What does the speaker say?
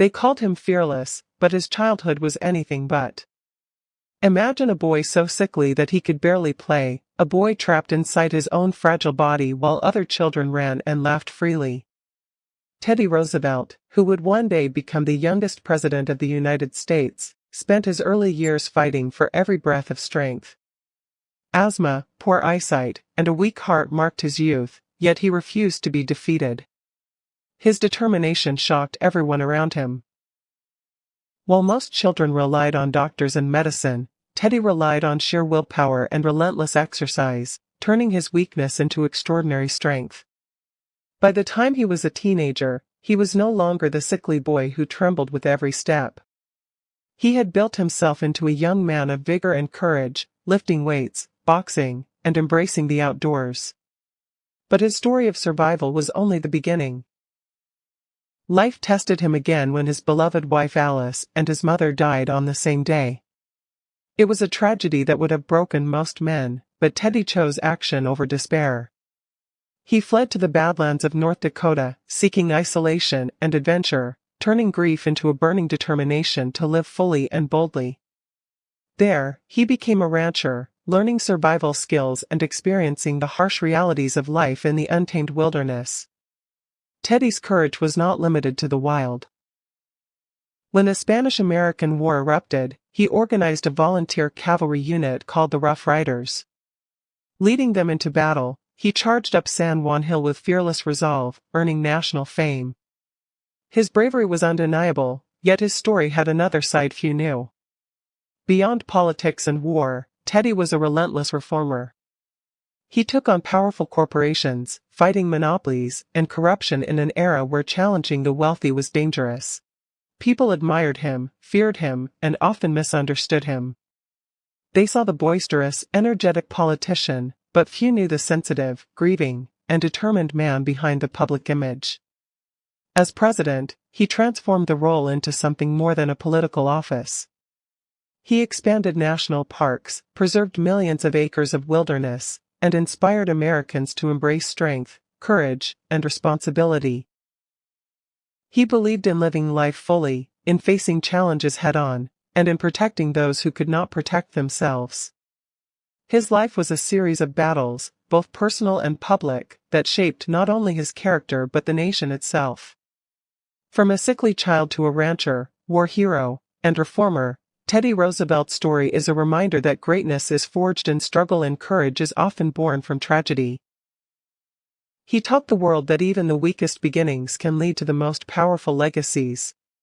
They called him fearless, but his childhood was anything but. Imagine a boy so sickly that he could barely play, a boy trapped inside his own fragile body while other children ran and laughed freely. Teddy Roosevelt, who would one day become the youngest president of the United States, spent his early years fighting for every breath of strength. Asthma, poor eyesight, and a weak heart marked his youth, yet he refused to be defeated. His determination shocked everyone around him. While most children relied on doctors and medicine, Teddy relied on sheer willpower and relentless exercise, turning his weakness into extraordinary strength. By the time he was a teenager, he was no longer the sickly boy who trembled with every step. He had built himself into a young man of vigor and courage, lifting weights, boxing, and embracing the outdoors. But his story of survival was only the beginning. Life tested him again when his beloved wife Alice and his mother died on the same day. It was a tragedy that would have broken most men, but Teddy chose action over despair. He fled to the Badlands of North Dakota, seeking isolation and adventure, turning grief into a burning determination to live fully and boldly. There, he became a rancher, learning survival skills and experiencing the harsh realities of life in the untamed wilderness. Teddy's courage was not limited to the wild. When the Spanish-American War erupted, he organized a volunteer cavalry unit called the Rough Riders. Leading them into battle, he charged up San Juan Hill with fearless resolve, earning national fame. His bravery was undeniable, yet his story had another side few knew. Beyond politics and war, Teddy was a relentless reformer. He took on powerful corporations, fighting monopolies and corruption in an era where challenging the wealthy was dangerous. People admired him, feared him, and often misunderstood him. They saw the boisterous, energetic politician, but few knew the sensitive, grieving, and determined man behind the public image. As president, he transformed the role into something more than a political office. He expanded national parks, preserved millions of acres of wilderness, and inspired Americans to embrace strength, courage, and responsibility. He believed in living life fully, in facing challenges head-on, and in protecting those who could not protect themselves. His life was a series of battles, both personal and public, that shaped not only his character but the nation itself. From a sickly child to a rancher, war hero, and reformer, Teddy Roosevelt's story is a reminder that greatness is forged in struggle and courage is often born from tragedy. He taught the world that even the weakest beginnings can lead to the most powerful legacies.